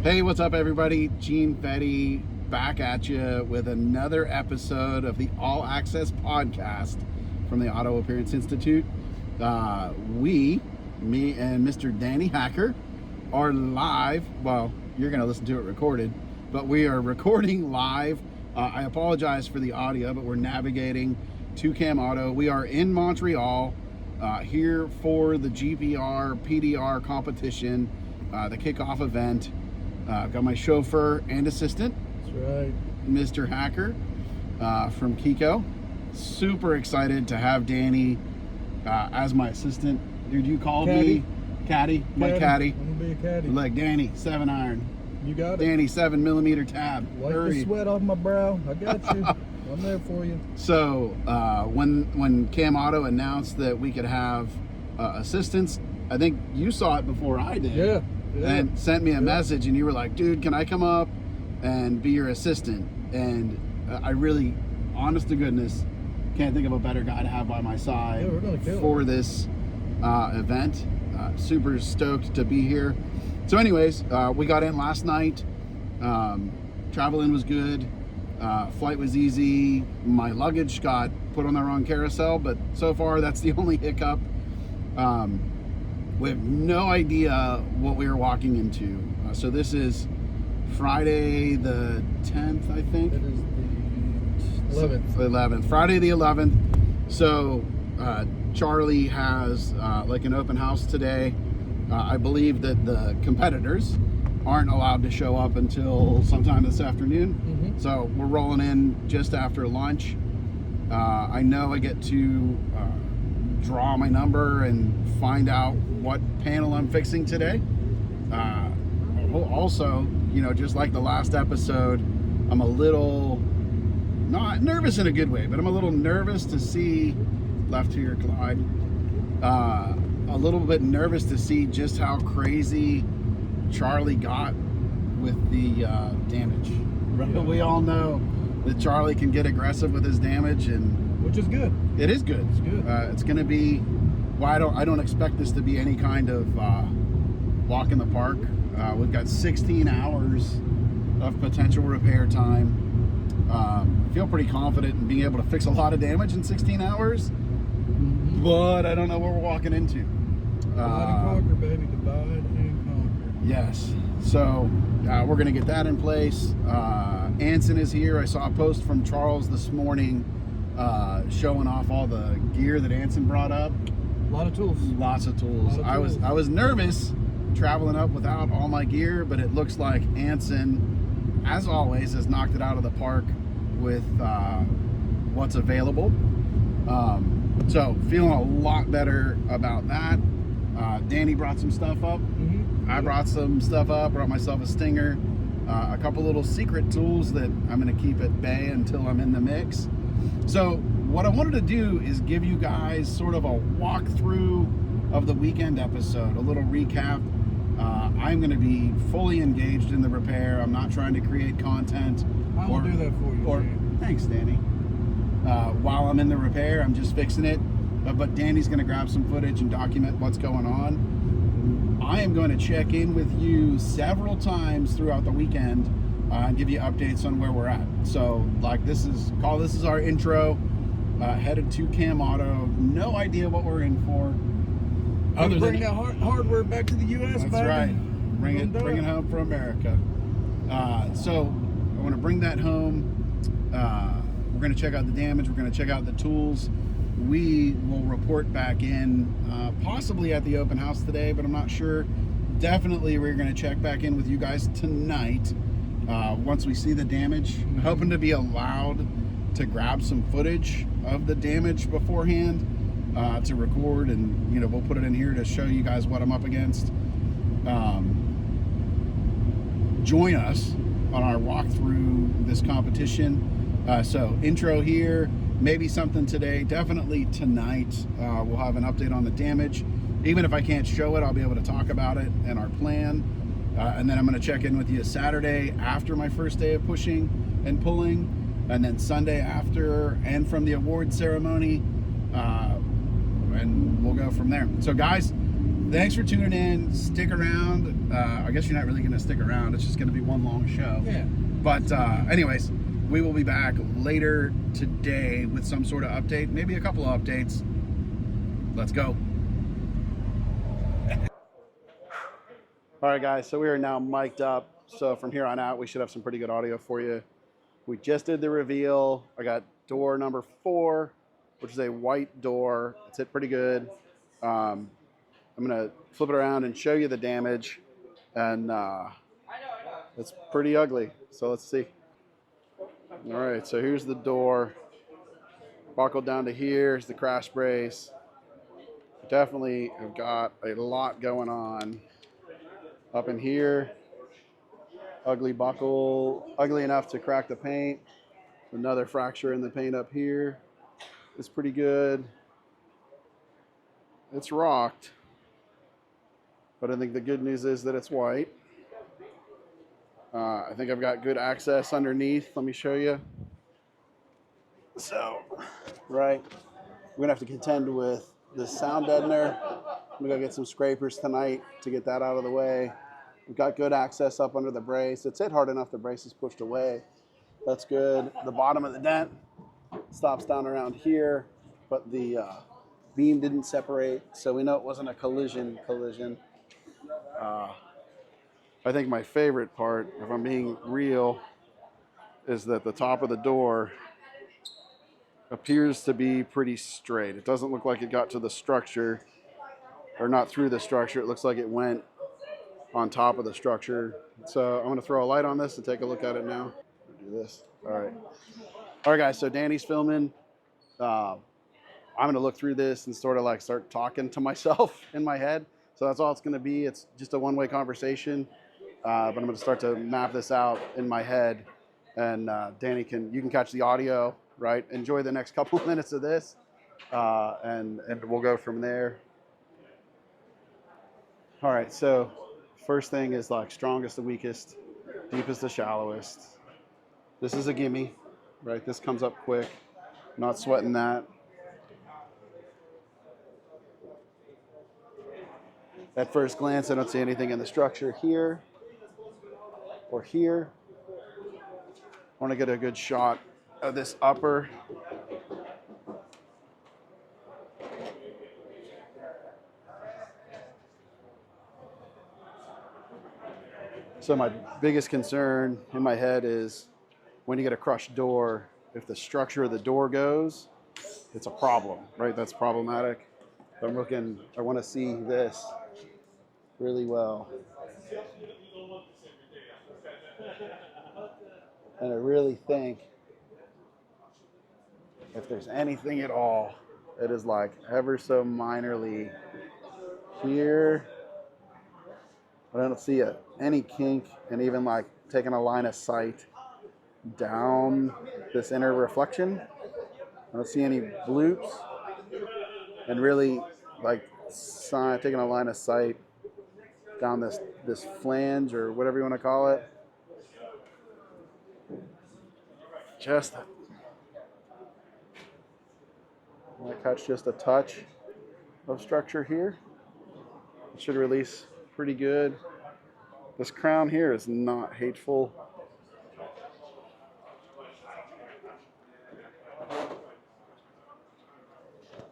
Hey, what's up, everybody? Gene Fetty back at you with another episode of the All Access Podcast from the Auto Appearance Institute. Me and Mr. Danny Hacker are live. Well, you're going to listen to it recorded, but we are recording live. I apologize for the audio, but we're navigating to Cam Auto. We are in Montreal here for the GPR PDR competition, the kickoff event. I've got my chauffeur and assistant. That's right. Mr. Hacker from Kiko. Super excited to have Danny as my assistant. Dude, you called me caddy. My caddy. I'm gonna be a caddy. Like, Danny, 7-iron. You got it. Danny, 7mm tab. Wipe Hurry. the sweat off my brow. I got you. I'm there for you. So when Cam Auto announced that we could have assistants, I think you saw it before I did. Yeah. And sent me a message, and you were like, dude, can I come up and be your assistant? And I really, honest to goodness, can't think of a better guy to have by my side we're gonna kill for this event. Super stoked to be here. So anyways, we got in last night. Traveling was good. Flight was easy. My luggage got put on the wrong carousel, but so far that's the only hiccup. We have no idea what we were walking into. So this is Friday the 10th, I think. It is the 11th. 11th. Friday the 11th. So Charlie has like an open house today. I believe that the competitors aren't allowed to show up until sometime this afternoon. Mm-hmm. So we're rolling in just after lunch. I know I get to draw my number and find out what panel I'm fixing today. Also, you know, just like the last episode, I'm a little, not nervous in a good way, but I'm a little nervous to see, left here, Clyde, a little bit nervous to see just how crazy Charlie got with the damage. Yeah. We all know that Charlie can get aggressive with his damage, and Which is good. it is good. It's good. It's going to be. Well, I don't expect this to be any kind of walk in the park. We've got 16 hours of potential repair time. I feel pretty confident in being able to fix a lot of damage in 16 hours, but I don't know what we're walking into. Divide and conquer, baby. Divide and conquer. Yes. So we're going to get that in place. Anson is here. I saw a post from Charles this morning showing off all the gear that Anson brought up. A lot of tools. Lots of tools. I was nervous traveling up without all my gear, but it looks like Anson, as always, has knocked it out of the park with what's available. So feeling a lot better about that. Danny brought some stuff up. Mm-hmm. I brought some stuff up, brought myself a stinger, a couple little secret tools that I'm going to keep at bay until I'm in the mix. So what I wanted to do is give you guys sort of a walkthrough of the weekend episode, a little recap. I'm going to be fully engaged in the repair. I'm not trying to create content. I will do that for you. Thanks, Danny. While I'm in the repair, I'm just fixing it. But Danny's going to grab some footage and document what's going on. I am going to check in with you several times throughout the weekend and give you updates on where we're at. So, like, this is our intro. Headed to Cam Auto. No idea what we're in for. Other bring that hardware back to the U.S. That's baby. right. Bring it home for America. So I want to bring that home. We're going to check out the damage. We're going to check out the tools. We will report back in possibly at the open house today, but I'm not sure. Definitely we're going to check back in with you guys tonight once we see the damage. I'm hoping to be allowed to grab some footage of the damage beforehand to record, and we'll put it in here to show you guys what I'm up against. Join us on our walk through this competition. So intro here, maybe something today, definitely tonight. We'll have an update on the damage. Even if I can't show it, I'll be able to talk about it and our plan. And then I'm going to check in with you Saturday after my first day of pushing and pulling, and then Sunday after and from the award ceremony, and we'll go from there. So guys, thanks for tuning in. Stick around. I guess you're not really going to stick around. It's just going to be one long show. Yeah. But anyways, we will be back later today with some sort of update, maybe a couple of updates. Let's go. All right, guys, so we are now mic'd up. So from here on out, we should have some pretty good audio for you. We just did the reveal. I got door number 4, which is a white door. It's hit pretty good. I'm gonna flip it around and show you the damage. And it's pretty ugly. So let's see. All right, so here's the door. Buckled down to here. Here's the crash brace. Definitely have got a lot going on. Up in here, ugly buckle, ugly enough to crack the paint. Another fracture in the paint up here. It's pretty good. It's rocked, but I think the good news is that it's white. I think I've got good access underneath. Let me show you. So, right, we're gonna have to contend with the sound deadener. I'm gonna go get some scrapers tonight to get that out of the way. We've got good access up under the brace. It's hit hard enough the brace is pushed away. That's good. The bottom of the dent stops down around here, but the beam didn't separate, so we know it wasn't a collision. I think my favorite part, if I'm being real, is that the top of the door appears to be pretty straight. It doesn't look like it got to the structure, or not through the structure. It looks like it went on top of the structure. So I'm gonna throw a light on this and take a look at it now. Do this. All right, guys. So Danny's filming. I'm gonna look through this and sort of like start talking to myself in my head. So that's all it's gonna be. It's just a one-way conversation. But I'm gonna start to map this out in my head, and Danny you can catch the audio. Right. Enjoy the next couple of minutes of this, and we'll go from there. All right. So first thing is like strongest to weakest, deepest to shallowest. This is a gimme, right? This comes up quick. Not sweating that. At first glance, I don't see anything in the structure here or here. I want to get a good shot of this upper. So my biggest concern in my head is when you get a crushed door, if the structure of the door goes, it's a problem, right? That's problematic. I want to see this really well. And I really think if there's anything at all, it is like ever so minorly here. I don't see any kink, and even like taking a line of sight down this inner reflection. I don't see any bloops, and really like taking a line of sight down this flange or whatever you want to call it. Just I catch just a touch of structure here. It should release pretty good. This crown here is not hateful.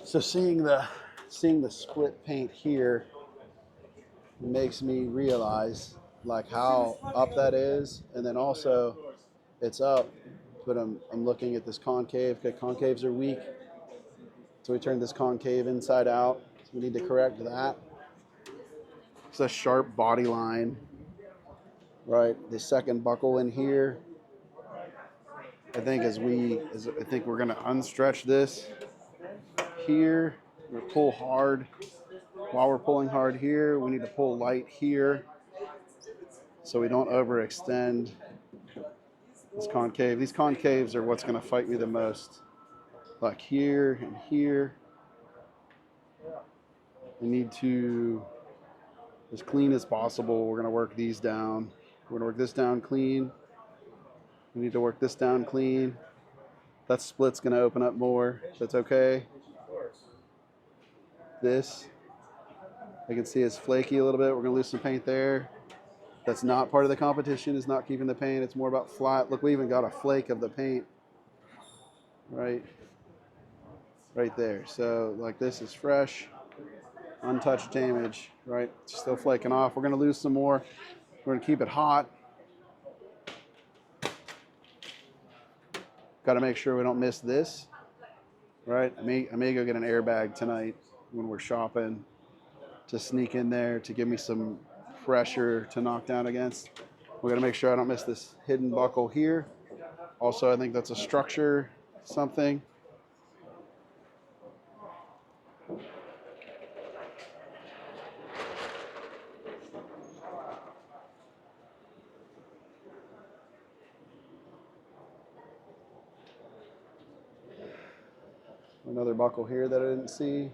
So seeing the split paint here makes me realize like how up that is, and then also it's up, but I'm looking at this concave. Okay, concaves are weak, so we turned this concave inside out. So we need to correct that. It's a sharp body line, right? The second buckle in here. I think I think we're gonna unstretch this here. We're gonna pull hard. While we're pulling hard here, we need to pull light here so we don't overextend this concave. These concaves are what's gonna fight me the most. Like here and here. We need to, as clean as possible, we're gonna work these down. We're gonna work this down clean. We need to work this down clean. That split's gonna open up more. That's okay. This I can see it's flaky a little bit. We're gonna lose some paint there. That's not part of the competition, is not keeping the paint. It's more about flat. Look, we even got a flake of the paint right there. So like this is fresh, untouched damage, right? Still flaking off. We're gonna lose some more. We're gonna keep it hot. Got to make sure we don't miss this, right? I may go get an airbag tonight when we're shopping to sneak in there to give me some pressure to knock down against. We're gonna make sure I don't miss this hidden buckle here. Also, I think that's a structure something. Another buckle here that I didn't see.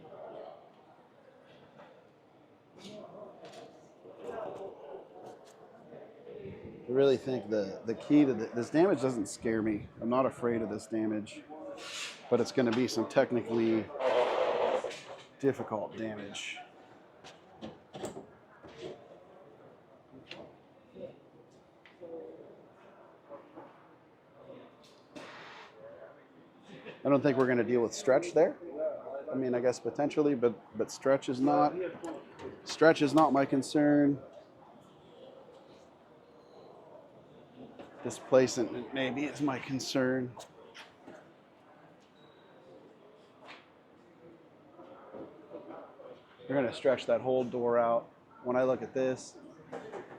I really think the key to this damage doesn't scare me. I'm not afraid of this damage, but it's going to be some technically difficult damage. I don't think we're going to deal with stretch there. I mean, I guess potentially, but stretch is not my concern. Displacement maybe is my concern. We're going to stretch that whole door out. When I look at this,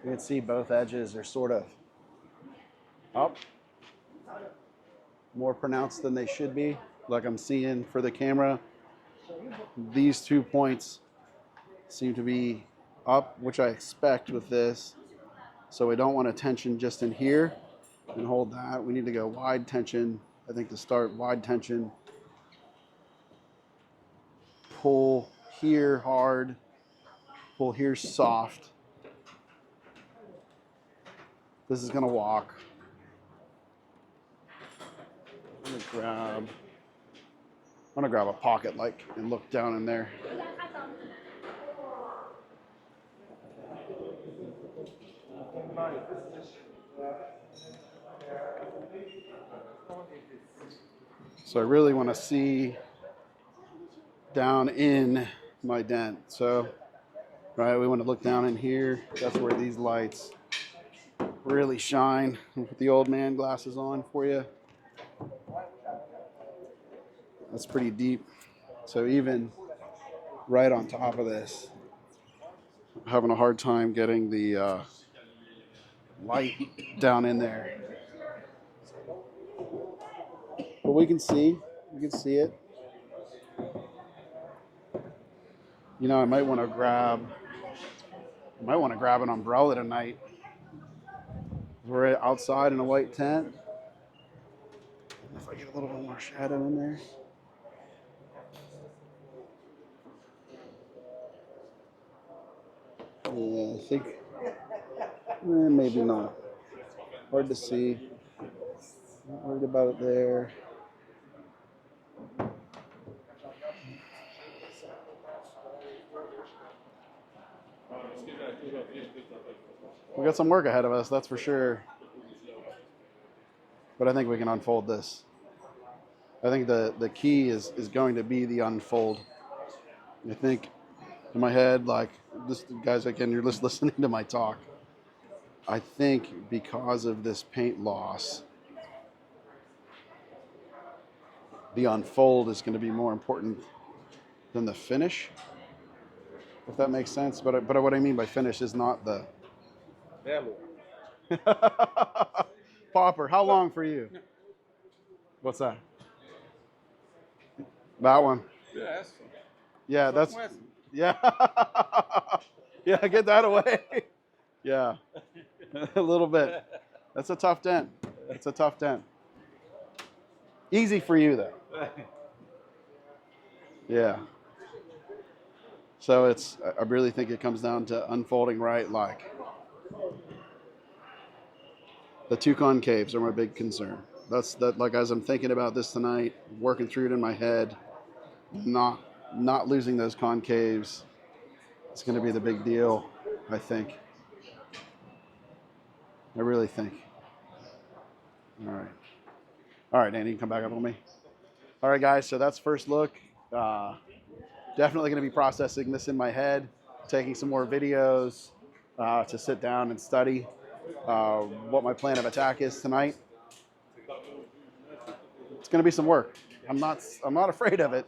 you can see both edges are sort of up, more pronounced than they should be. Like I'm seeing for the camera, these 2 points seem to be up, which I expect with this. So we don't want a tension just in here and hold that. We need to go wide tension. I think to start wide tension, pull here hard, pull here soft. This is gonna walk. I'm gonna grab a pocket like and look down in there. So I really want to see down in my dent. So, right, we want to look down in here. That's where these lights really shine. I'll put the old man glasses on for you. That's pretty deep. So even right on top of this, I'm having a hard time getting the light down in there. But we can see it. You know, I might want to grab an umbrella tonight. We're outside in a white tent. If I get a little bit more shadow in there. Yeah, I think maybe not. Hard to see. Not worried about it there. We got some work ahead of us, that's for sure. But I think we can unfold this. I think the key is going to be the unfold. I think in my head, like this, guys, again, you're just listening to my talk. I think because of this paint loss, the unfold is going to be more important than the finish, if that makes sense. But what I mean by finish is not the Popper. How long for you? What's that? That one. Yeah, that's yeah. Yeah, get that away. Yeah, a little bit. That's a tough dent. It's a tough dent. Easy for you though. Yeah. So I really think it comes down to unfolding right. Like the two concaves are my big concern. Like as I'm thinking about this tonight, working through it in my head, not losing those concaves. It's going to be the big deal, I think. I really think. All right. All right, Danny, you can come back up on me. All right, guys, so that's first look. Definitely going to be processing this in my head, taking some more videos to sit down and study what my plan of attack is tonight. It's going to be some work. I'm not afraid of it,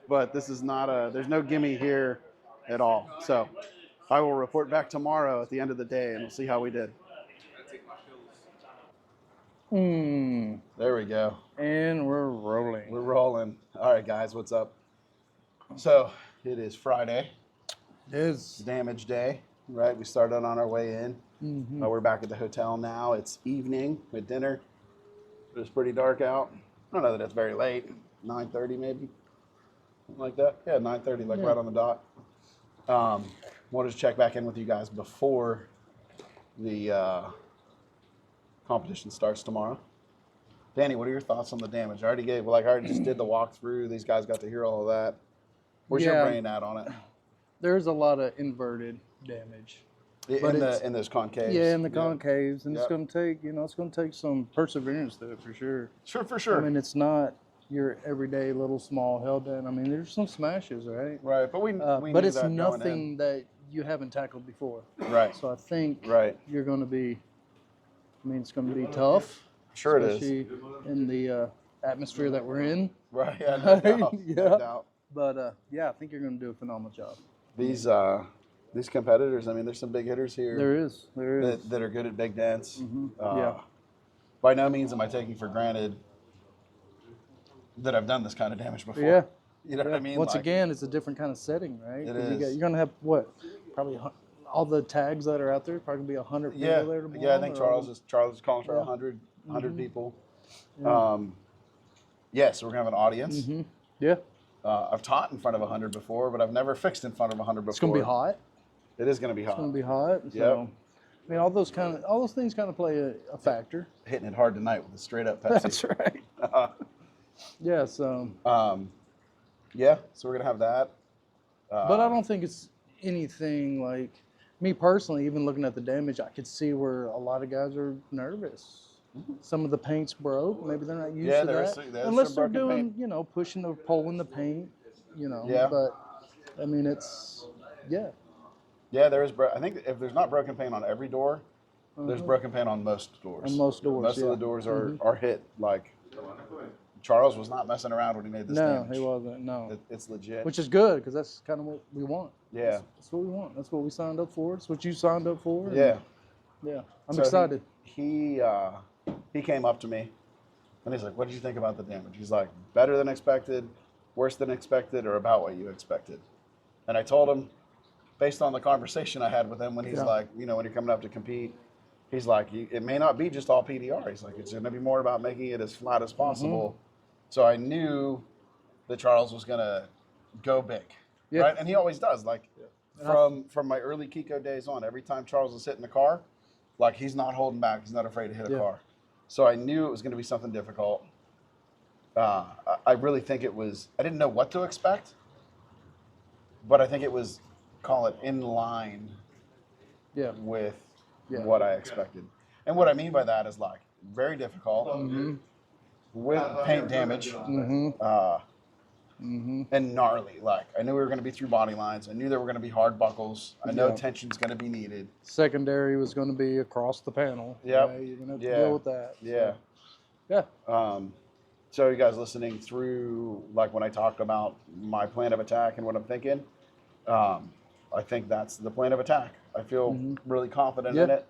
but this is not there's no gimme here at all. So I will report back tomorrow at the end of the day, and we'll see how we did. There we go. And we're rolling. We're rolling. All right, guys, what's up? So it is Friday. It is. Damage day, right? We started on our way in. We're back at the hotel now. It's evening with dinner. It's pretty dark out. I don't know that it's very late. 9:30 maybe, something like that. Yeah, 9:30, like right on the dot. Wanted to check back in with you guys before the competition starts tomorrow. Danny, what are your thoughts on the damage? I already just did the walkthrough. These guys got to hear all of that. Where's your brain at on it? There's a lot of inverted damage. In those concaves. Yeah, in the concaves, and it's going to take some perseverance to it for sure. Sure, for sure. I mean, it's not your everyday little small hell down. I mean, there's some smashes, right? Right, but we but it's nothing that you haven't tackled before. Right. So I think you're going to be. I mean, it's going to be tough. Sure, it is. Especially in the atmosphere that we're in. Right. Yeah. No doubt. Yeah. No doubt. But I think you're going to do a phenomenal job. These competitors, I mean, there's some big hitters here. There is. That are good at big dents. Yeah. By no means am I taking for granted that I've done this kind of damage before. Yeah. You know what I mean? Once again, it's a different kind of setting, right? It is. You're going to have what? Probably all the tags that are out there. Probably gonna be 100 people there tomorrow. Yeah, I think Charles is calling for 100 people. Yeah. So we're gonna have an audience. Yeah. I've taught in front of 100 before, but I've never fixed in front of 100 before. It's gonna be hot. It is gonna be hot. It's gonna be hot. So, I mean, all those things kind of play a factor. Hitting it hard tonight with a straight up Pepsi. That's right. Yeah. So. So we're gonna have that. But I don't think it's anything like me personally. Even looking at the damage, I could see where a lot of guys are nervous. Some of the paint's broke. Maybe they're not used to that. Unless they're doing, pushing or pulling the paint, Yeah. But, I mean, it's, Yeah, there is. I think if there's not broken paint on every door, there's broken paint on most doors. On most doors, Most of the doors are hit. Like, Charles was not messing around when he made this damage. No, he wasn't, no. It's legit. Which is good, because that's kind of what we want. Yeah. That's what we want. That's what we signed up for. It's what you signed up for. Yeah. Yeah. I'm excited. He came up to me, and he's like, what did you think about the damage? He's like, better than expected, worse than expected, or about what you expected. And I told him, based on the conversation I had with him, when he's like, when you're coming up to compete, he's like, it may not be just all PDR. He's like, it's going to be more about making it as flat as possible. So I knew that Charles was going to go big, right? And he always does. Like, from my early Kiko days on, every time Charles was hitting the car, like, he's not holding back. He's not afraid to hit a car. So I knew it was going to be something difficult. I really think it was, I didn't know what to expect, but I think it was, call it in line with what I expected. And what I mean by that is, like, very difficult with paint damage and gnarly. Like, I knew we were going to be through body lines. I knew there were going to be hard buckles. I know tension's going to be needed. Secondary was going to be across the panel. Yep. You're going to have to deal with that. Yeah. So. Yeah. So you guys listening through, like, when I talked about my plan of attack and what I'm thinking, I think that's the plan of attack. I feel really confident in it.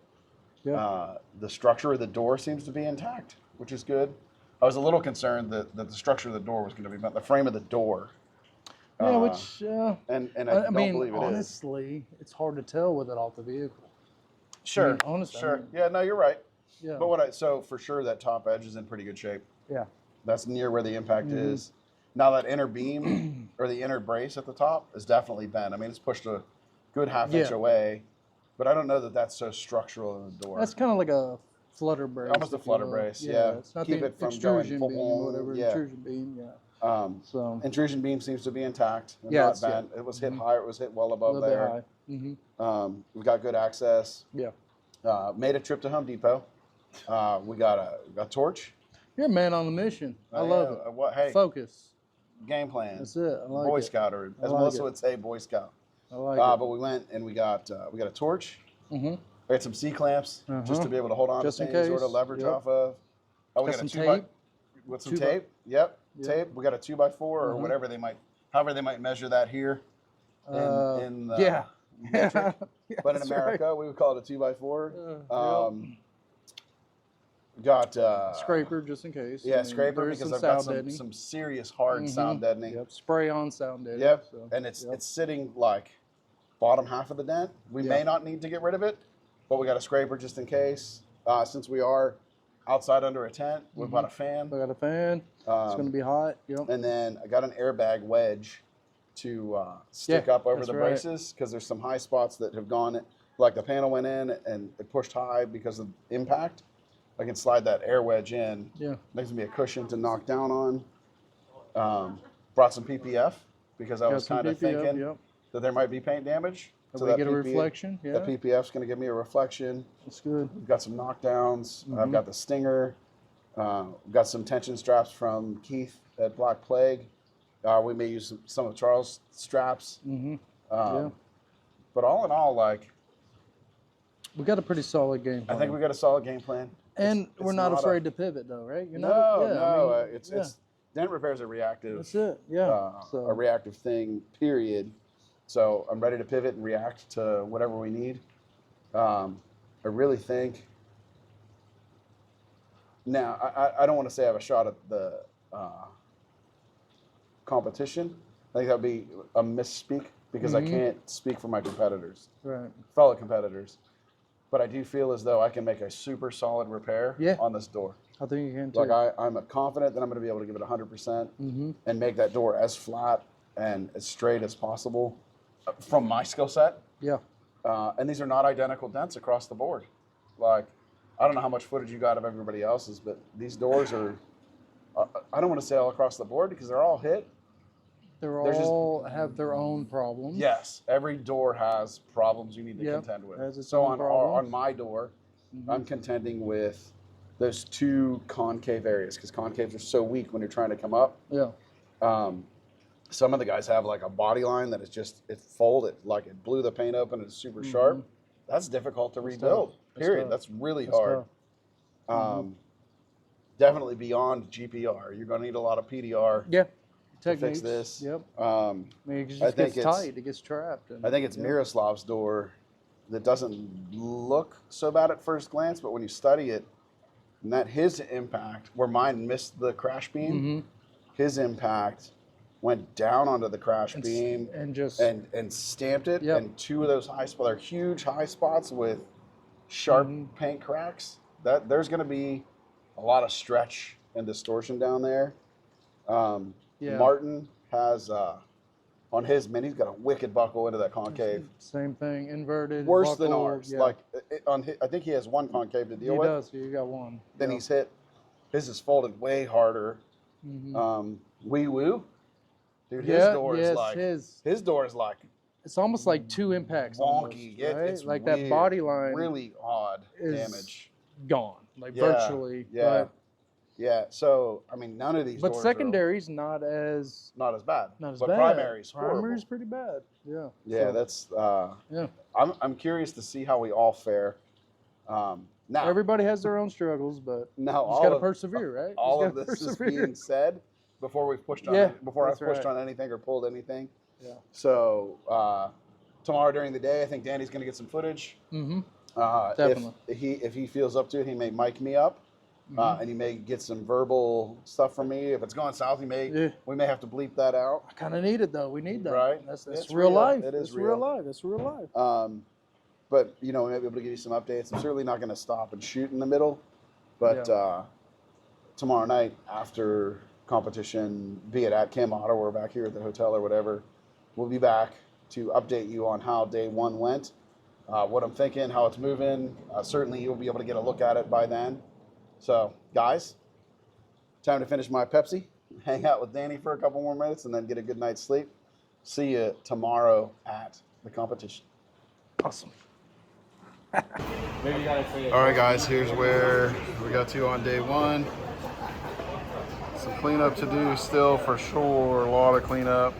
Yeah. The structure of the door seems to be intact, which is good. I was a little concerned that the structure of the door was going to be, but the frame of the door. And I don't believe it honestly, it's hard to tell with it off the vehicle. Sure. I mean, honestly. Sure. Yeah, no, you're right. Yeah. But so for sure that top edge is in pretty good shape. Yeah. That's near where the impact is. Now that inner beam or the inner brace at the top is definitely bent. I mean, it's pushed a good half inch away, but I don't know that that's so structural in the door. That's kind of like a flutter brace. Almost a flutter brace, yeah. It's not Keep the it from extrusion going beam or whatever. Intrusion beam, intrusion beam seems to be intact. And Yeah, not bent. It was hit higher. It was hit well above there. High. We've got good access. Yeah. Made a trip to Home Depot. We got a torch. You're a man on the mission. I love it. Hey, focus. Game plan. That's it. I like Boy it. Scout, or as like Melissa it. would say, Boy Scout. I like it. But we went and we got a torch. Mm-hmm. We had some C clamps just to be able to hold on Just to in things, case. sort of leverage Yep. off of. Oh, we Got got some a tape. with some 2x. tape. Yep, Yep. tape. We got a 2x4 or whatever however they might measure that here. In the yeah. metric. Yeah, But in that's America, right. we would call it a 2x4. Yep. Got Scraper just in case. Yeah, I mean, scraper there's because some I've got sound deadening. some serious hard sound deadening. Yep. Spray on sound deadening. Yep. So, And it's sitting like bottom half of the dent. We may not need to get rid of it, but we got a scraper just in case. Since we are outside under a tent, we've got a fan. I got a fan. It's going to be hot. Yep. And then I got an airbag wedge to stick up over the right. braces because there's some high spots that have gone, like the panel went in and it pushed high because of impact. I can slide that air wedge in. Yeah. Makes me a cushion to knock down on. Brought some PPF because I was kind of thinking that there might be paint damage. So we get a reflection. Yeah. The PPF's going to give me a reflection. That's good. We've got some knockdowns. I've got the Stinger. We've got some tension straps from Keith at Black Plague. We may use some of Charles' straps. But all in all, like, we got a pretty solid game plan. I think we got a solid game plan. And we're not afraid to pivot, though, right? You're No. it's dent repair is a reactive. That's it. Yeah. A reactive thing. Period. So I'm ready to pivot and react to whatever we need. I really think. Now I don't want to say I have a shot at the competition. I think that would be a misspeak because I can't speak for my competitors, fellow competitors. But I do feel as though I can make a super solid repair on this door. I think you can too. Like I'm confident that I'm going to be able to give it 100% and make that door as flat and as straight as possible from my skill set. Yeah. And these are not identical dents across the board. Like, I don't know how much footage you got of everybody else's, but these doors are, I don't want to say all across the board because they're all hit. They're all have their own problems. Yes, every door has problems you need to contend with. So on my door, I'm contending with those two concave areas because concaves are so weak when you're trying to come up. Yeah. Some of the guys have like a body line that is just, it's folded, like it blew the paint open and it's super sharp. That's difficult to rebuild, period. That's really hard. Definitely beyond GPR. You're going to need a lot of PDR. Yeah. To fix this. Yep. I it just gets tight. It gets trapped. I think it's Miroslav's door that doesn't look so bad at first glance, but when you study it, and that his impact, where mine missed the crash beam, his impact went down onto the crash beam and just and stamped it. And two of those high spots, they're huge high spots with sharp paint cracks. That there's going to be a lot of stretch and distortion down there. Martin has on his Mini, he's got a wicked buckle into that concave. Same thing, inverted. Worse buckle, than ours. Like I think he has one concave to deal with. He does. You got one. Then he's hit. His is folded way harder. Wee Woo, dude. His door is like his door is like. It's almost like two impacts. Wonky. Almost, right? It's like weird, that body line. Really odd damage. Gone. Like virtually. Yeah. But, yeah. So I mean, none of these. But doors secondary's not as bad. Not as but bad. Primary's pretty bad. Yeah. Yeah. So, that's. I'm curious to see how we all fare. Now everybody has their own struggles, but you just got to persevere, right? All of this is being said before we've pushed on. Before I've pushed on anything or pulled anything. Yeah. So tomorrow during the day, I think Danny's going to get some footage. Definitely. If he feels up to it, he may mic me up. And he may get some verbal stuff from me. If it's going south, we may have to bleep that out. I kind of need it though. We need that. Right. That's real life. It is real life. That's real life. But we may be able to give you some updates. I'm certainly not going to stop and shoot in the middle. But tomorrow night after competition, be it at Cam Auto or back here at the hotel or whatever, we'll be back to update you on how day one went, what I'm thinking, how it's moving. Certainly you'll be able to get a look at it by then. So, guys, time to finish my Pepsi, hang out with Danny for a couple more minutes, and then get a good night's sleep. See you tomorrow at the competition. awesome. All right, guys, here's where we got to on day one. Some cleanup to do still for sure. A lot of cleanup.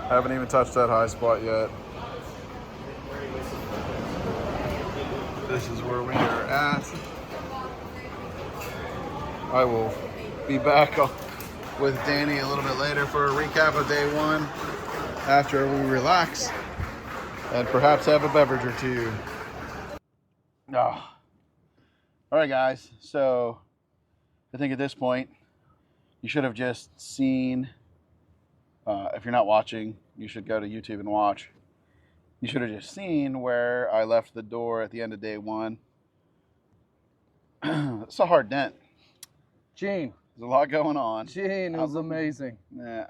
Haven't even touched that high spot yet. This is where we are at. I will be back with Danny a little bit later for a recap of day one after we relax and perhaps have a beverage or two. Oh. All right, guys. So I think at this point, you should have just seen, if you're not watching, you should go to YouTube and watch. You should have just seen where I left the door at the end of day one. It's a hard dent. Gene. There's a lot going on. Gene, it was amazing. Nah,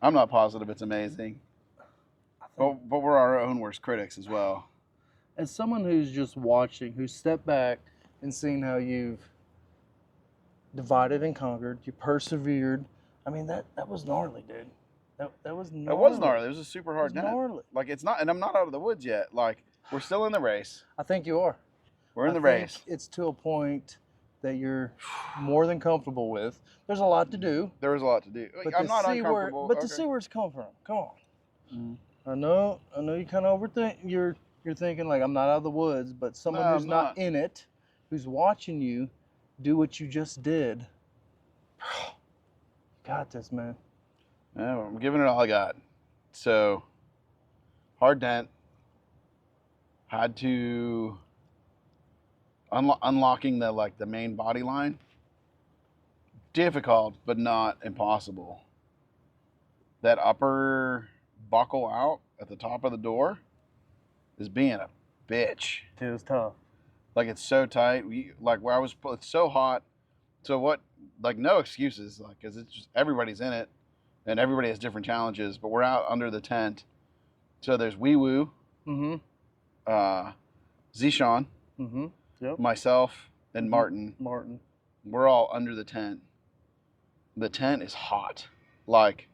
I'm not positive it's amazing. But we're our own worst critics as well. As someone who's just watching, who's stepped back and seen how you've divided and conquered, you persevered. I mean, that was gnarly, dude. That was gnarly. It was gnarly. It was a super hard dent. Gnarly. Like, it's not, and I'm not out of the woods yet. Like, we're still in the race. I think you are. We're in the race. It's to a point that you're more than comfortable with. There's a lot to do. There is a lot to do. I'm not uncomfortable. To see where it's come from. Come on. Mm-hmm. I know you kind of overthink. You're thinking like, I'm not out of the woods, but someone who's not in it, who's watching you do what you just did. Got this, man. Yeah, I'm giving it all I got. So, hard dent. Had to unlocking the main body line. Difficult, but not impossible. That upper buckle out at the top of the door is being a bitch. It was tough. Like, it's so tight. It's so hot. So what? Like, no excuses. Like, cause it's just everybody's in it, and everybody has different challenges. But we're out under the tent. So there's Wee Woo, Zishan, yep. myself, and Martin. We're all under the tent. The tent is hot. Like,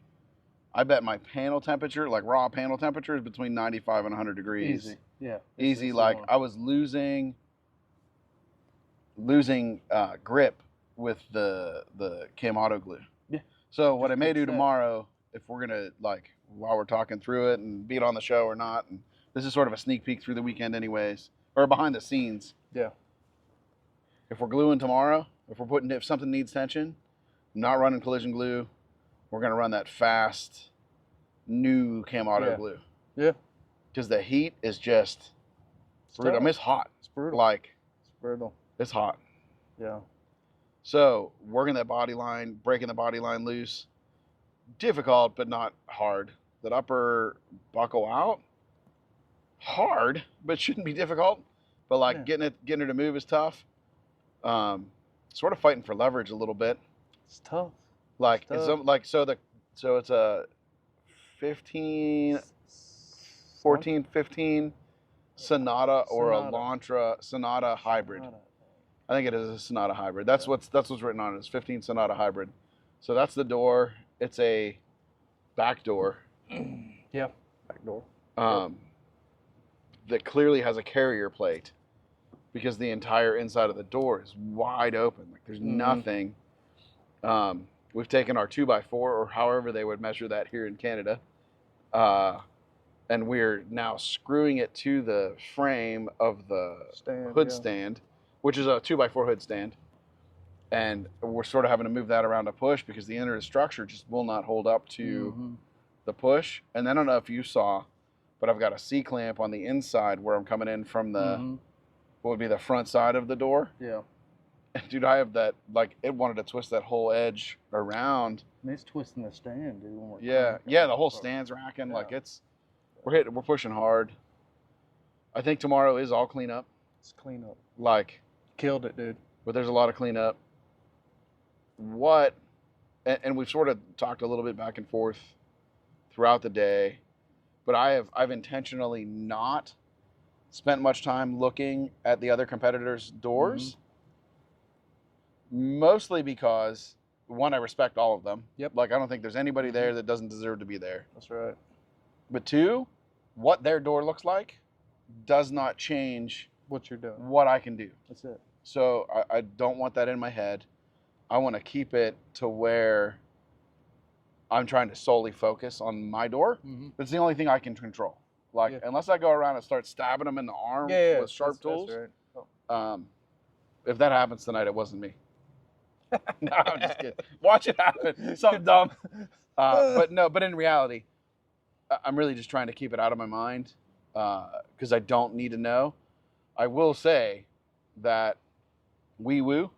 I bet my panel temperature, like raw panel temperature, is between 95 and 100 degrees. Easy. Yeah. Easy. Like, I was losing grip with the Cam Auto glue. Yeah. So what I may do tomorrow, if we're gonna, like, while we're talking through it and be it on the show or not, and this is sort of a sneak peek through the weekend anyways, or behind the scenes. Yeah. If we're gluing tomorrow, if something needs tension, I'm not running collision glue. We're gonna run that fast new Cam Auto glue. Yeah. Because the heat is just brutal. I mean, it's hot. It's brutal. Like, it's brutal. It's hot. Yeah. So working that body line, breaking the body line loose, difficult but not hard. That upper buckle out, hard but shouldn't be difficult. But like getting her to move is tough. Sort of fighting for leverage a little bit. It's tough. Like it's a 15 Sonata or a Lantra Sonata hybrid. I think it is a Sonata hybrid. That's what's written on it. It's 15 Sonata hybrid. So that's the door. It's a back door. Yeah, back door. That clearly has a carrier plate because the entire inside of the door is wide open. Like, there's nothing. We've taken our 2x4 or however they would measure that here in Canada, and we're now screwing it to the frame of the hood stand, which is a 2x4 hood stand. And we're sort of having to move that around to push because the inner structure just will not hold up to the push. And I don't know if you saw, but I've got a C-clamp on the inside where I'm coming in from the, what would be the front side of the door. Yeah. And dude, I have that, like, it wanted to twist that whole edge around. And it's twisting the stand, dude. When yeah, the whole stand's racking. Yeah. Like, we're pushing hard. I think tomorrow is all cleanup. It's cleanup. Like. Killed it, dude. But there's a lot of cleanup. And we've sort of talked a little bit back and forth throughout the day, but I've intentionally not spent much time looking at the other competitors' doors, mostly because, one, I respect all of them. Yep. Like, I don't think there's anybody there that doesn't deserve to be there. That's right. But two, what their door looks like does not change what you're doing. what I can do. That's it. So I don't want that in my head. I want to keep it to where I'm trying to solely focus on my door. Mm-hmm. It's the only thing I can control. Like, unless I go around and start stabbing them in the arm with sharp tools. That's right. If that happens tonight, it wasn't me. No, I'm just kidding. Watch it happen. Something dumb. But in reality, I'm really just trying to keep it out of my mind because I don't need to know. I will say that Wee Woo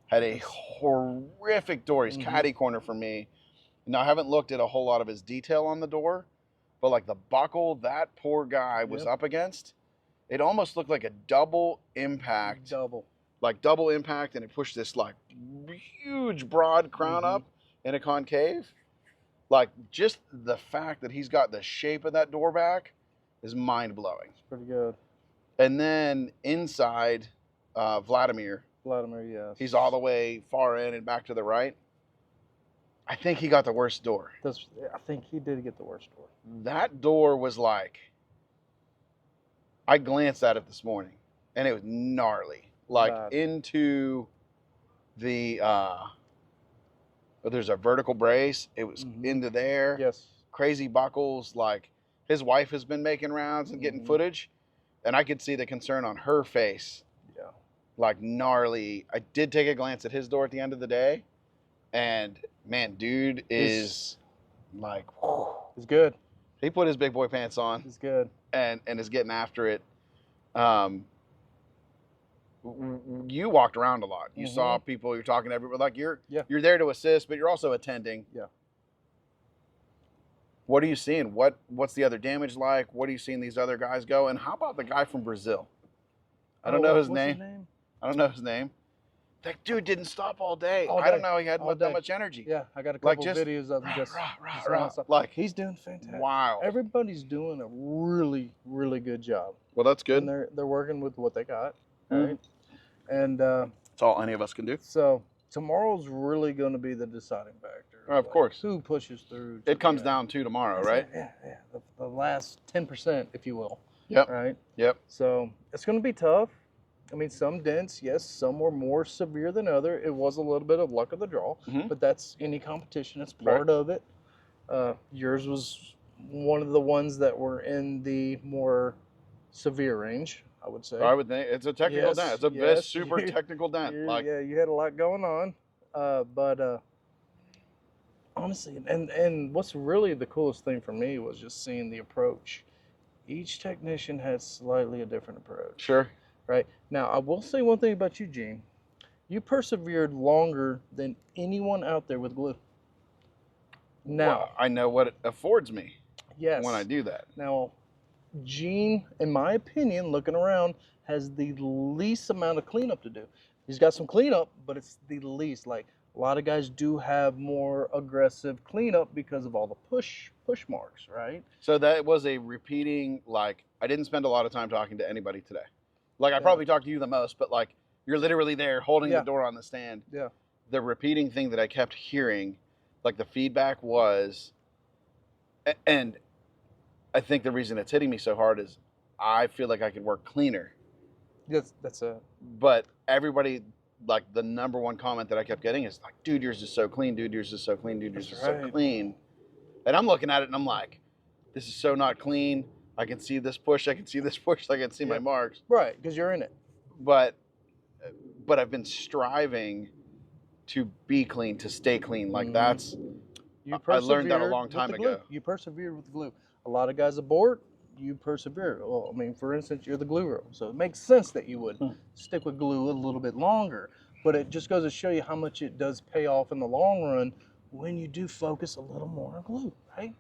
had a horrific door. He's catty corner for me. Now, I haven't looked at a whole lot of his detail on the door, but like the buckle that poor guy was up against, it almost looked like a double impact. Like double impact, and it pushed this like huge broad crown up in a concave. Like just the fact that he's got the shape of that door back is mind blowing. It's pretty good. And then inside, Vladimir, yes. He's all the way far in and back to the right. I think he got the worst door. I think he did get the worst door. That door was like, I glanced at it this morning, and it was gnarly. Like into the, there's a vertical brace. It was into there. Yes. Crazy buckles. Like his wife has been making rounds and getting footage, and I could see the concern on her face. Yeah. Like gnarly. I did take a glance at his door at the end of the day, and man, dude is like, he's good. He put his big boy pants on. He's good. And is getting after it. You walked around a lot. You saw people. You're talking to everybody. Like you're there to assist, but you're also attending. Yeah. What are you seeing? What's the other damage like? What are you seeing these other guys go? And how about the guy from Brazil? I don't know his name. I don't know his name. That dude didn't stop all day. I don't know. He had that much energy. Yeah, I got a couple videos of him just like he's doing fantastic. Wow. Everybody's doing a really, really good job. Well, that's good. And they're working with what they got, right? And that's all any of us can do. So tomorrow's really going to be the deciding factor. Of course. Who pushes through? It comes down to tomorrow, right? Yeah. The last 10%, if you will. Yep. Right. Yep. So it's going to be tough. I mean, some dents, yes, some were more severe than other. It was a little bit of luck of the draw, but that's any competition. It's part of it. Yours was one of the ones that were in the more severe range, I would say. I would think it's a technical dent. It's a super technical dent. You had a lot going on, but honestly, and what's really the coolest thing for me was just seeing the approach. Each technician had slightly a different approach. Sure. Right. Now, I will say one thing about you, Gene. You persevered longer than anyone out there with glue. Now, I know what it affords me. Yes. When I do that. Now, Gene, in my opinion, looking around, has the least amount of cleanup to do. He's got some cleanup, but it's the least. Like, a lot of guys do have more aggressive cleanup because of all the push marks, right? So that was a repeating, like, I didn't spend a lot of time talking to anybody today. Like, I probably talked to you the most, but, like, you're literally there holding the door on the stand. Yeah. The repeating thing that I kept hearing, like, the feedback was, and I think the reason it's hitting me so hard is I feel like I could work cleaner. Yes, that's it. But everybody, like, the number one comment that I kept getting is, like, dude, yours is so clean. Dude, yours is so clean. Dude, yours is so clean. And I'm looking at it, and I'm like, this is so not clean. I can see this push. I can see this push. I can see my marks. Right, because you're in it. But I've been striving to be clean, to stay clean. Like that's, I learned that a long time ago. You persevered with the glue. A lot of guys abort. You persevere. Well, I mean, for instance, you're the glue girl, so it makes sense that you would stick with glue a little bit longer. But it just goes to show you how much it does pay off in the long run when you do focus a little more on glue, right?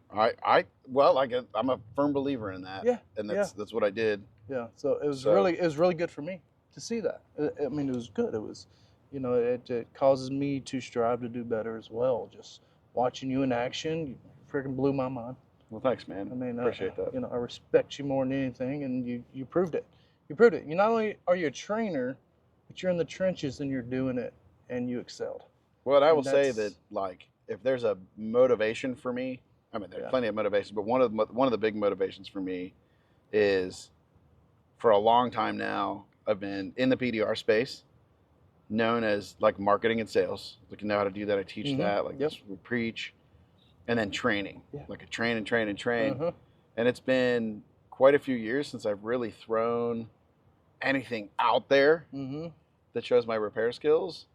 I'm a firm believer in that. Yeah. And that's what I did. Yeah. So it was really good for me to see that. I mean, it was good. It was, it causes me to strive to do better as well. Just watching you in action, you freaking blew my mind. Well, thanks, man. I mean, appreciate that. I respect you more than anything, and you proved it. You proved it. You not only are you a trainer, but you're in the trenches and you're doing it, and you excelled. Well, I will say that, like, if there's a motivation for me I mean, there's plenty of motivations, but one of the big motivations for me is, for a long time now, I've been in the PDR space, known as like marketing and sales. Like, you know how to do that. I teach that. Like, we preach, and then training. Like, a train. And it's been quite a few years since I've really thrown anything out there that shows my repair skills.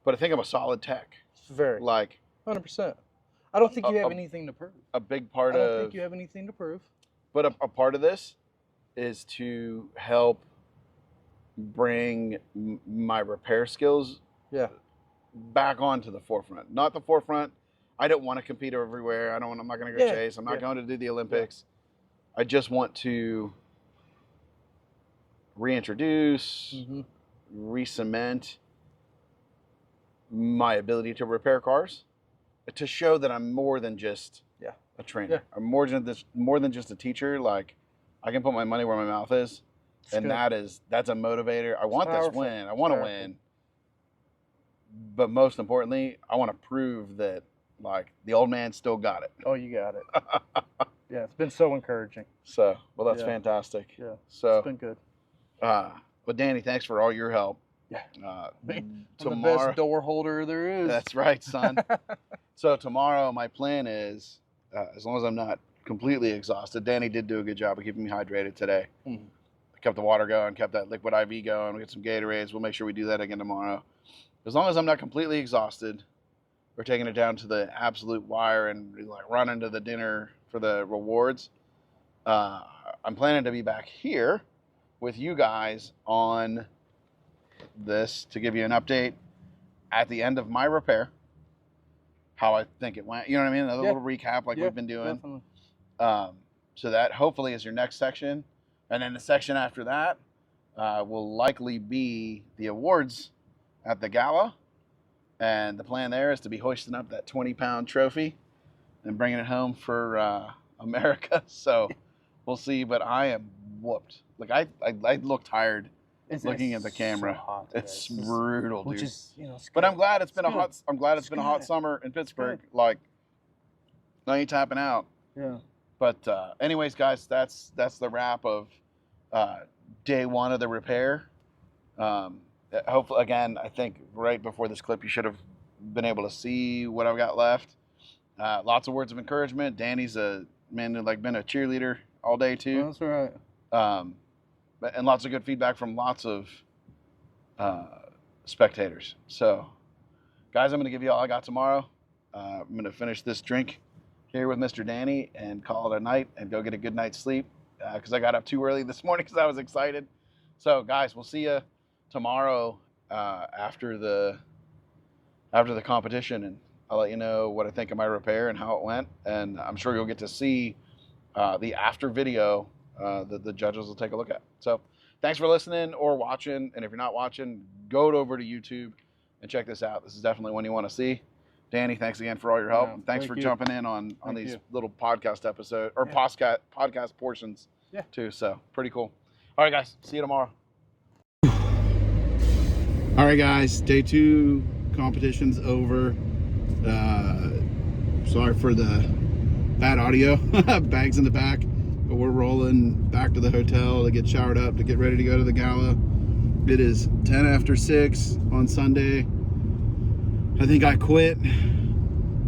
But I think I'm a solid tech. Very. Like, 100%. I don't think you have anything to prove. A big part I don't think you have anything to prove. But a part of this is to help bring my repair skills back onto the forefront. Not the forefront. I don't want to compete everywhere. I'm not going to go chase. I'm not going to do the Olympics. I just want to reintroduce, re-cement my ability to repair cars, to show that I'm more than just a trainer. I'm more than just a teacher. Like, I can put my money where my mouth is, and that's a motivator. I want this win. I want to win, but most importantly, I want to prove that, like, the old man still got it. Oh, you got it. Yeah, it's been so encouraging. So, well, that's fantastic. Yeah, so it's been good. But Danny, thanks for all your help. Yeah. I'm the best door holder there is. That's right, son. So tomorrow, my plan is, as long as I'm not completely exhausted, Danny did do a good job of keeping me hydrated today. I kept the water going, kept that liquid IV going. We get some Gatorades. We'll make sure we do that again tomorrow. As long as I'm not completely exhausted, we're taking it down to the absolute wire and like running to the dinner for the rewards. I'm planning to be back here with you guys on this to give you an update at the end of my repair, how I think it went. You know what I mean? A little recap like we've been doing. So that hopefully is your next section. And then the section after that will likely be the awards at the gala. And the plan there is to be hoisting up that 20-pound trophy and bringing it home for America. So we'll see. But I am whooped. Like, I look tired looking at the camera. So hot it's brutal, which dude. Is, but I'm glad it's been a hot summer in Pittsburgh. Like, now you tapping out. Yeah. But anyways, guys, that's the wrap of day one of the repair. Hopefully, again, I think right before this clip, you should have been able to see what I've got left. Lots of words of encouragement. Danny's a man who been a cheerleader all day too. That's right. And lots of good feedback from lots of spectators. So, guys, I'm going to give you all I got tomorrow. I'm going to finish this drink here with Mr. Danny and call it a night and go get a good night's sleep because I got up too early this morning because I was excited. So, guys, we'll see you tomorrow after the competition, and I'll let you know what I think of my repair and how it went. And I'm sure you'll get to see the after video that the judges will take a look at. So thanks for listening or watching. And if you're not watching, go over to YouTube and check this out. This is definitely one you want to see. Danny, thanks again for all your help. Yeah, thanks for jumping in on these little podcast episodes or podcast portions too. So pretty cool. All right, guys. See you tomorrow. All right, guys. Day 2 competition's over. Sorry for the bad audio. Bags in the back. But we're rolling back to the hotel to get showered up to get ready to go to the gala. It is 10 after 6 on Sunday. I think I quit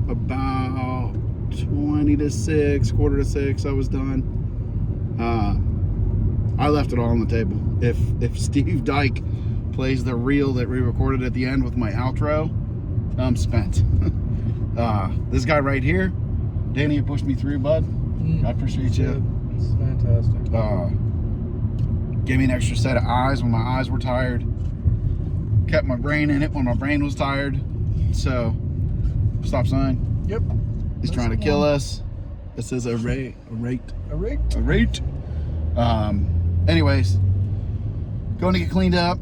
about 20 to 6, quarter to 6. I was done. I left it all on the table. If Steve Dyke plays the reel that we recorded at the end with my outro, I'm spent. This guy right here, Danny, you pushed me through, bud. I appreciate you. It's fantastic. Gave me an extra set of eyes when my eyes were tired. Kept my brain in it when my brain was tired. So, stop sign. Yep. He's trying to kill us. It says a rate. Anyways, going to get cleaned up.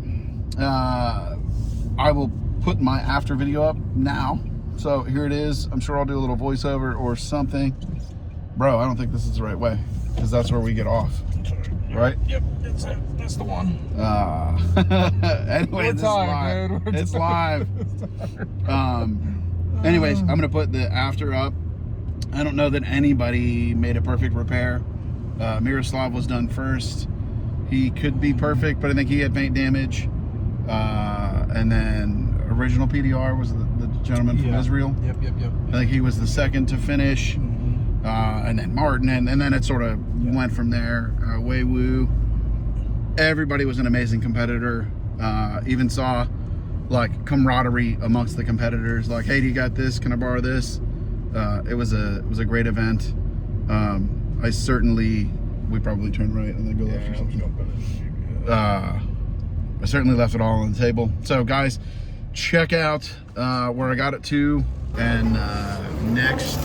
I will put my after video up now. So here it is. I'm sure I'll do a little voiceover or something. Bro, I don't think this is the right way because that's where we get off. Right? Yep, that's the one. Anyway, this is live. It's live. Anyways, I'm gonna put the after up. I don't know that anybody made a perfect repair. Miroslav was done first. He could be perfect, but I think he had paint damage. And then original PDR was the gentleman from Israel. Yep. I think he was the second to finish. And then Martin, and then it sort of went from there. Wei Wu. Everybody was an amazing competitor. Even saw like camaraderie amongst the competitors. Like, hey, do you got this? Can I borrow this? It was a great event. We probably turned right and then go left or something. I certainly left it all on the table. So guys, check out where I got it to, and next,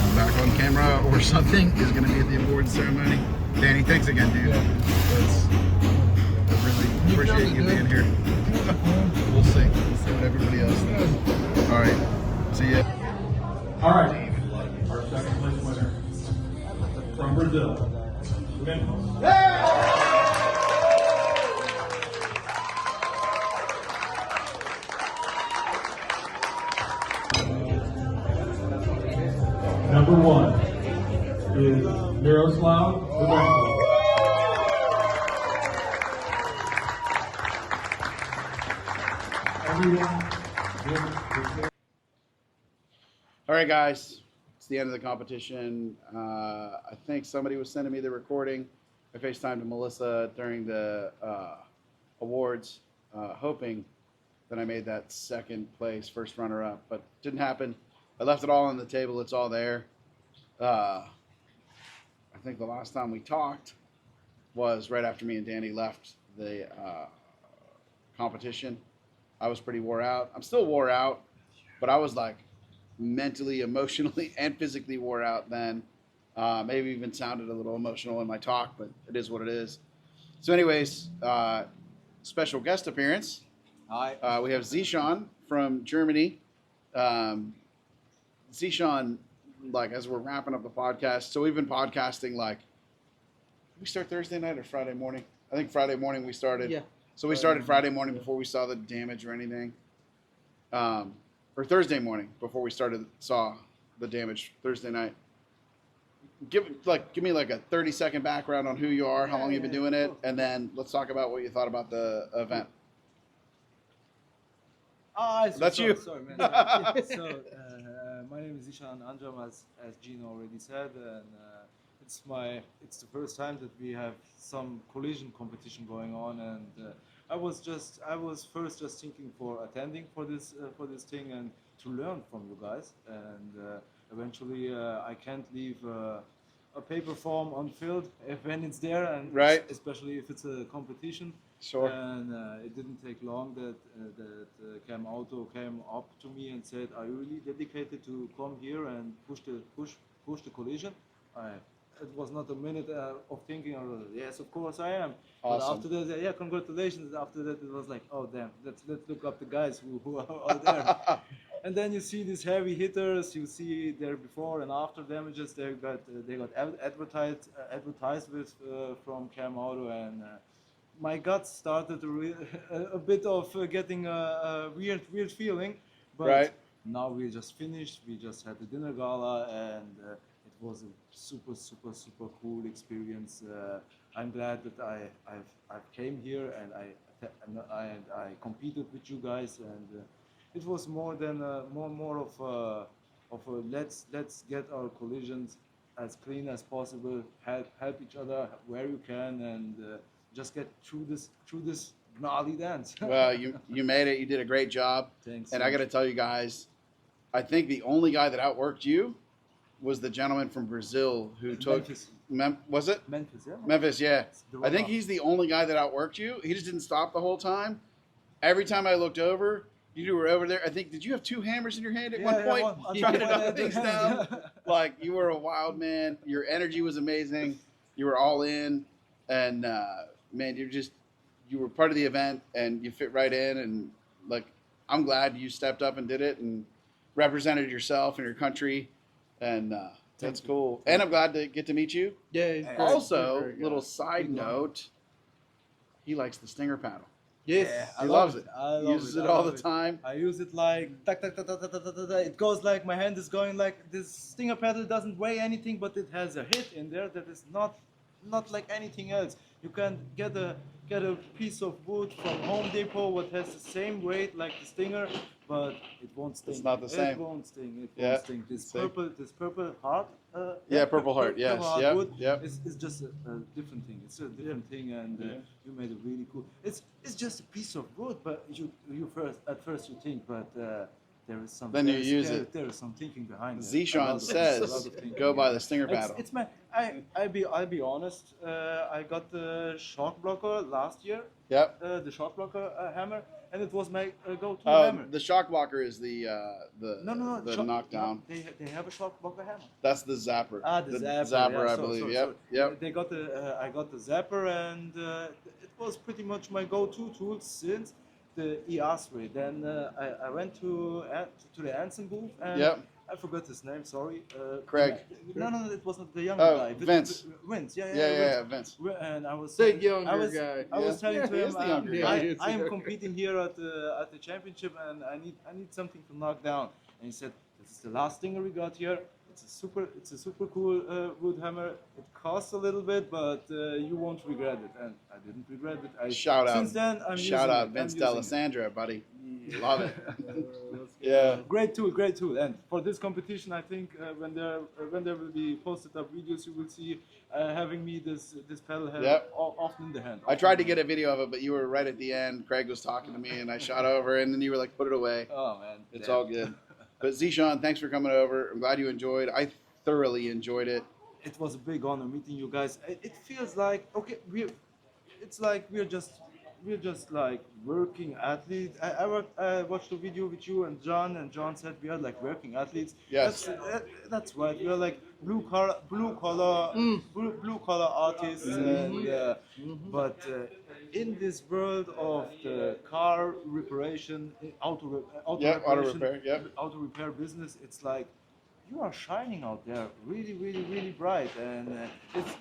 I'm back on camera or something, is going to be at the awards ceremony. Danny, thanks again, dude. I really appreciate you being here. We'll see. We'll see what everybody else thinks. All right. See ya. All right. Our second place winner from Brazil. Number 1 is Miroslav. All right, guys. It's the end of the competition. I think somebody was sending me the recording. I FaceTimed to Melissa during the awards, hoping that I made that second place, first runner-up, but didn't happen. I left it all on the table. It's all there. I think the last time we talked was right after me and Danny left the competition. I was pretty wore out. I'm still wore out, but I was like mentally, emotionally, and physically wore out then. Maybe even sounded a little emotional in my talk, but it is what it is. So anyways, special guest appearance. Hi. We have Zishan from Germany. Zishan, like, as we're wrapping up the podcast, so we've been podcasting, like, did we start Thursday night or Friday morning? I think Friday morning we started. Yeah. So we started Friday morning before we saw the damage or anything. Or Thursday morning before we saw the damage Thursday night. Give me like a 30-second background on who you are, how long you've been doing it, and then let's talk about what you thought about the event. That's you. Sorry, man. My name is Ishan Anjam, as Gene already said, and it's the first time that we have some collision competition going on, and I was first just thinking for attending for this thing and to learn from you guys, and eventually I can't leave a paper form unfilled when it's there, and right, especially if it's a competition. Sure. And it didn't take long that Cam Auto came up to me and said, "Are you really dedicated to come here and push the collision?" It was not a minute of thinking. Yes, of course I am. Awesome. But after that, yeah, congratulations. After that, it was like, oh damn, let's look up the guys who are there. And then you see these heavy hitters. You see their before and after damages. They got advertised with from Cam Auto, and my gut started a bit of getting a weird feeling. But right. Now we just finished. We just had the dinner gala, and it was a super cool experience. I'm glad that I came here and I competed with you guys, and it was more than more of a let's get our collisions as clean as possible. Help each other where you can, and just get through this gnarly dance. Well, you made it. You did a great job. Thanks. And I got to tell you guys, I think the only guy that outworked you was the gentleman from Brazil who took Memphis. Was it Memphis? Yeah. Memphis? Yeah. I think he's the only guy that outworked you. He just didn't stop the whole time. Every time I looked over, you were over there. I think, did you have two hammers in your hand at one point? Trying to knock things down. Like, you were a wild man. Your energy was amazing. You were all in, and man, you were part of the event, and you fit right in. And like, I'm glad you stepped up and did it and represented yourself and your country, and that's cool. And I'm glad to get to meet you. Yeah. Also, little side note, he likes the Stinger paddle. Yes. I He love loves it. I He love uses it. it I all love the it. time. I use it like tak, tak, tak, tak, tak, tak, tak, tak, tak. It goes like my hand is going like this. Stinger pedal doesn't weigh anything, but it has a hit in there that is not like anything else. You can get a piece of wood from Home Depot what has the same weight like the Stinger, but it won't sting. It's not the same. It won't sting. It Yeah, won't sting. same. This purple heart. Yeah, Purple Heart, yes, Purple heart yep, wood yep. is just a different thing. It's a different thing, and you made it really cool. It's just a piece of wood, but you first you think, but there is some. Then you there is- use there- it. There is some thinking behind it. A lot Zishan of- a says, lot of thinking. go buy the Stinger It's, paddle. it's my. I'll be honest. I got the shock blocker last year. Yep. The shock blocker hammer, and it was my go-to Oh, hammer. the shock blocker is the No. the shock- knockdown. no, they have a shock blocker hammer. That's the zapper. The zapper, yeah, I believe. Yep. Yep. They got the I got the zapper, and it was pretty much my go-to tool since the ER3. Then I went to the Anson booth, and Yep. I forgot his name. Sorry. Craig. No, it wasn't the young Oh, guy. Vince. Vince. Yeah, Yeah, Vince. And I was Big younger I was, guy. I was telling Yeah, to he him, is the younger guy. I am competing here at the championship, and I need something to knock down. And he said, "This is the last Stinger we got here. It's a super cool wood hammer. It costs a little bit, but you won't regret it." And I didn't regret it. Shout out. Since then, I'm Shout using out it. Vince I'm using it. D'Alessandro, buddy. Love it. Yeah. Great tool. And for this competition, I think when there will be posted up videos, you will see having me this pedal head Yep. often in the hand. I tried to get a video of it, but you were right at the end. Craig was talking to me, and I shot over, and then you were like, "Put it away." Oh man, It's yeah. all good. But Zishan, thanks for coming over. I'm glad you enjoyed. I thoroughly enjoyed it. It was a big honor meeting you guys. It feels like okay, it's like we're just like working athletes. I watched a video with you and John said we are like working athletes. Yes. That's right. We are like blue collar artists, and but in this world of the car reparation, auto Yep, auto reparation, repair, yep. auto repair business, it's like you are shining out there really bright, and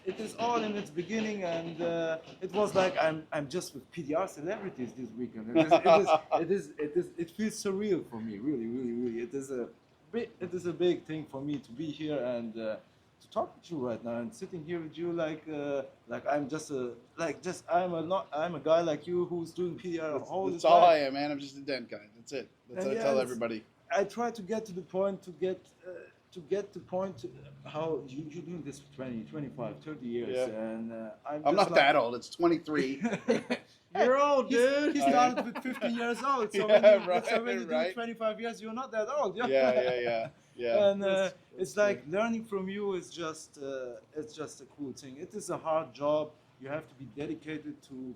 it is all in its beginning, and it was like I'm just with PDR celebrities this weekend. It feels surreal for me, really. It is a big thing for me to be here and to talk with you right now and sitting here with you like I'm I'm a guy like you who's doing PDR all the That's time. all I am, man. I'm just a dent guy. That's it. That's what I Yeah, tell it's- everybody. I try to get to the point to get the point how you're doing this for 20, 25, 30 years, Yeah. and I'm just not like, that old. It's 23. You're old, He dude. started with 15 years old, so Yeah, when you, right, so when you do right. 25 years, you're not that old. Yeah. And it's like learning from you is just a cool thing. It is a hard job. You have to be dedicated to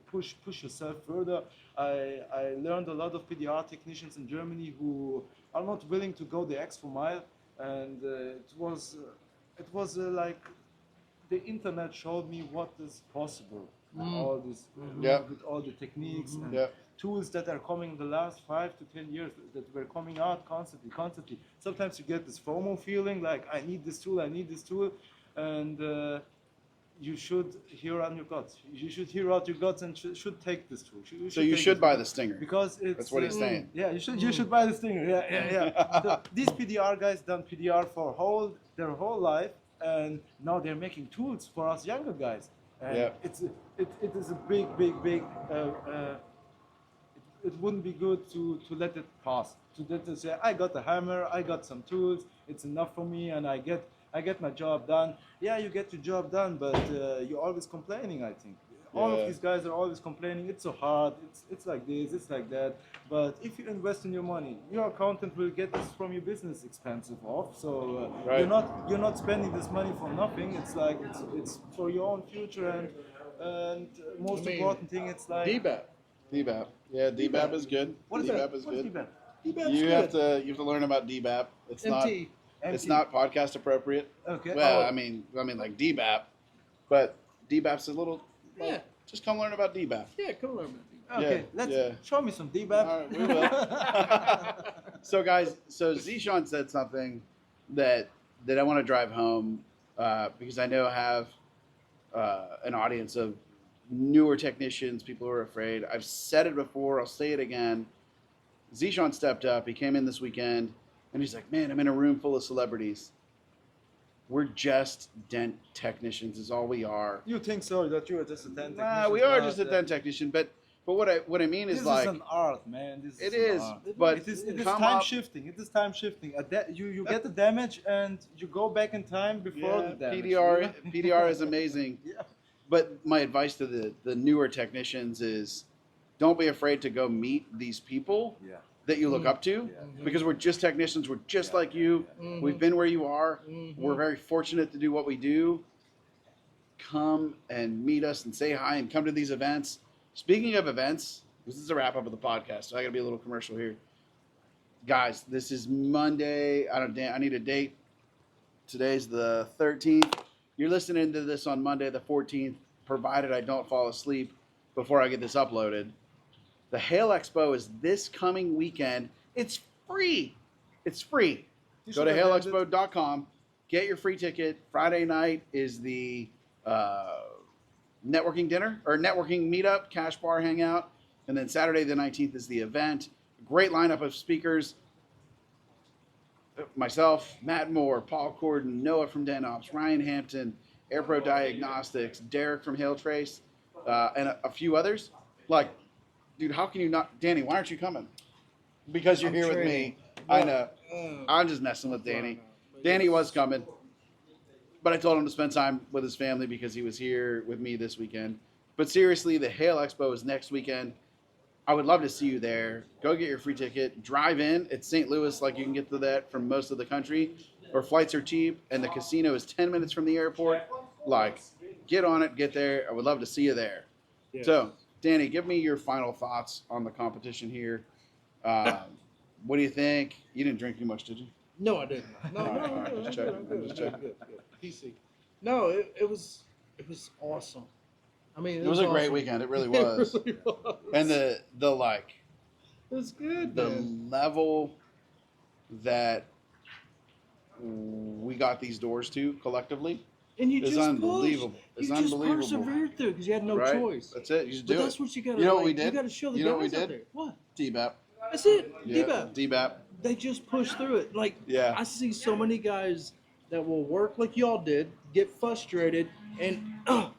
push yourself further. I learned a lot of PDR technicians in Germany who are not willing to go the extra mile, and it was like the internet showed me what is possible. And all this, Yeah. with all the techniques and Yeah. tools that are coming the last 5 to 10 years that were coming out constantly. Sometimes you get this FOMO feeling like I need this tool, and you should hear on your guts. You should hear out your guts and should take this tool. So you take should this buy tool. the Stinger. Because it's That's what he's saying. Yeah, you should buy the Stinger. Yeah. These PDR guys done PDR for their whole life, and now they're making tools for us younger guys. And Yeah. it is a big. It wouldn't be good to let it pass. To say I got a hammer, I got some tools, it's enough for me, and I get my job done. Yeah, you get your job done, but you're always complaining. I think all Yeah. of these guys are always complaining. It's so hard. It's like this. It's like that. But if you invest in your money, your accountant will get this from your business expensive off. So Right. you're not spending this money for nothing. It's like it's for your own future, and most important thing, it's like DBAP. DBAP. Yeah, DBAP is good. What is DBAP that? is What is good. DBAP? DBAP's You good. have to learn about DBAP. It's MT. It's not podcast appropriate. Okay. Well, Oh. I mean like DBAP, but DBAP's a little. Like, Yeah. Just come learn about DBAP. Yeah, come learn about DBAP. Okay, Yeah, let's yeah. show me some DBAP. All right, we will. So guys, Zishan said something that I want to drive home because I know I have an audience of newer technicians, people who are afraid. I've said it before. I'll say it again. Zishan stepped up. He came in this weekend, and he's like, man, I'm in a room full of celebrities. We're just dent technicians is all we are. You think so? That you are just a dent technician? Nah, we are just a dent technician, but what I mean is this like is an art, man. This it is is, an art. but it is come time up- shifting. It is time shifting. You get the damage and you go back in time before the damage. PDR is amazing. Yeah. But my advice to the newer technicians is, don't be afraid to go meet these people Yeah. that you look up to, Yeah. because we're just technicians. We're just like you. Mhm. We've been where you are. Mhm. We're very fortunate to do what we do. Come and meet us and say hi and come to these events. Speaking of events, this is a wrap up of the podcast, so I got to be a little commercial here. Guys, this is Monday. I need a date. Today's the 13th. You're listening to this on Monday the 14th, provided I don't fall asleep before I get this uploaded. The Hail Expo is this coming weekend. It's free. It's free. You Go to should attend it. hailexpo.com. Get your free ticket. Friday night is the networking dinner or networking meetup, cash bar hangout. And then Saturday the 19th is the event. Great lineup of speakers. Myself, Matt Moore, Paul Corden, Noah from DenOps, Ryan Hampton, AirPro Diagnostics, Derek from Hail Trace, and a few others. Like, dude, how can you not? Danny, why aren't you coming? Because you're I'm here with training. me. I know. I'm just messing with Danny. Danny was coming, but I told him to spend time with his family because he was here with me this weekend. But seriously, the Hail Expo is next weekend. I would love to see you there. Go get your free ticket. Drive in. It's St. Louis, like you can get to that from most of the country. Or flights are cheap, and the casino is 10 minutes from the airport. Like, get on it, get there. I would love to see you there. Yes. So, Danny, give me your final thoughts on the competition here. What do you think? You didn't drink too much, did you? No, I didn't. No, All right, no, all right, no, just I'm checking, good, I'm just I'm checking. good, PC. No, it was awesome. I mean, It was a great awesome. weekend. It really was. It really was. And the like, it was good, the man. level that we got these doors to collectively And you is just unbelievable. pushed. It's you unbelievable. just persevered through because you had no right? choice. That's it. You just But do that's it. what you got to. You know what we You did? got to show the You guys know what we out did? there. What? DBAP. That's it. Yeah. DBAP. DBAP. They just push through it. Like, Yeah. I see so many guys that will work like y'all did, get frustrated, and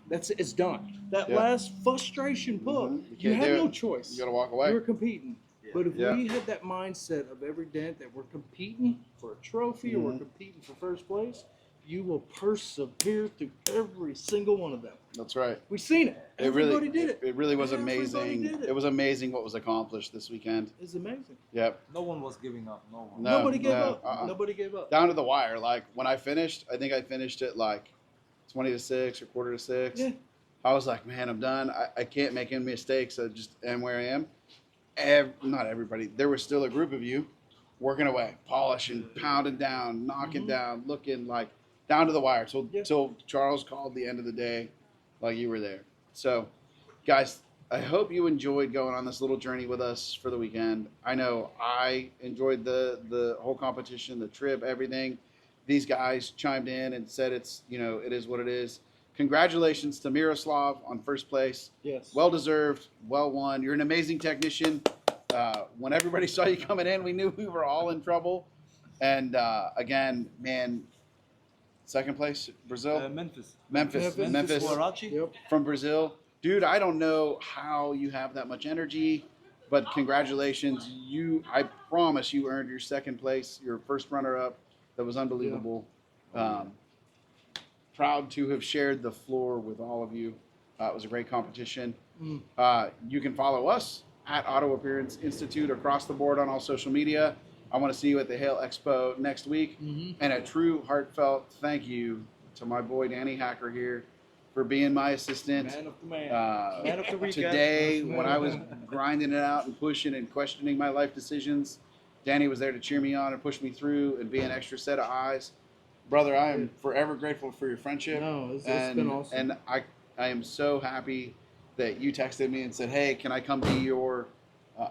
that's it. It's done. That Yeah. last frustration pull, Mhm. you can't had do no it. choice. You got to walk You away. were competing. Yeah. But if Yeah. we had that mindset of every dent that we're competing for a trophy or we're Mhm. competing for first place, you will persevere through every single one of them. That's right. We've seen it. Everybody did it. It really was Everybody amazing. did it. It was amazing what was accomplished this weekend. It's amazing. Yep. No one was giving up. No one. No, Nobody gave no, up. uh-uh. Nobody gave up. Down to the wire. Like when I finished, I think I finished at like 20 to 6 or quarter to 6. Yeah. I was like, man, I'm done. I can't make any mistakes. I just am where I am. Not everybody. There was still a group of you working away, polishing, pounding down, knocking Mhm. down, looking like down to the wire till Yeah. Charles called the end of the day, like you were there. So, guys, I hope you enjoyed going on this little journey with us for the weekend. I know I enjoyed the whole competition, the trip, everything. These guys chimed in and said it is what it is. Congratulations to Miroslav on first place. Yes. Well deserved, well won. You're an amazing technician. When everybody saw you coming in, we knew we were all in trouble. And again, man, second place, Brazil, Memphis. Memphis, Huarachi. Yep. from Brazil. Dude, I don't know how you have that much energy, but congratulations. I promise you earned your second place, your first runner-up. That was unbelievable. Proud to have shared the floor with all of you. It was a great competition. Mm. You can follow us at Auto Appearance Institute across the board on all social media. I want to see you at the Hail Expo next week. Mhm. And a true heartfelt thank you to my boy Danny Hacker here for being my assistant. Man of the man. Man of the weekend. Today, when I was grinding it out and pushing and questioning my life decisions, Danny was there to cheer me on and push me through and be an extra set of eyes. Brother, I am forever grateful for your friendship. No, it's and, been awesome. And I am so happy that you texted me and said, hey, can I come be your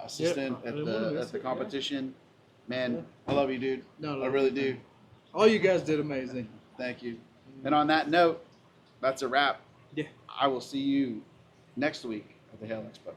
assistant I at didn't wanna the miss it, competition? Man, Yeah. I love you, dude. No, I really do. All you guys did amazing. Thank you. And on that note, that's a wrap. Yeah. I will see you next week at the Hail Expo.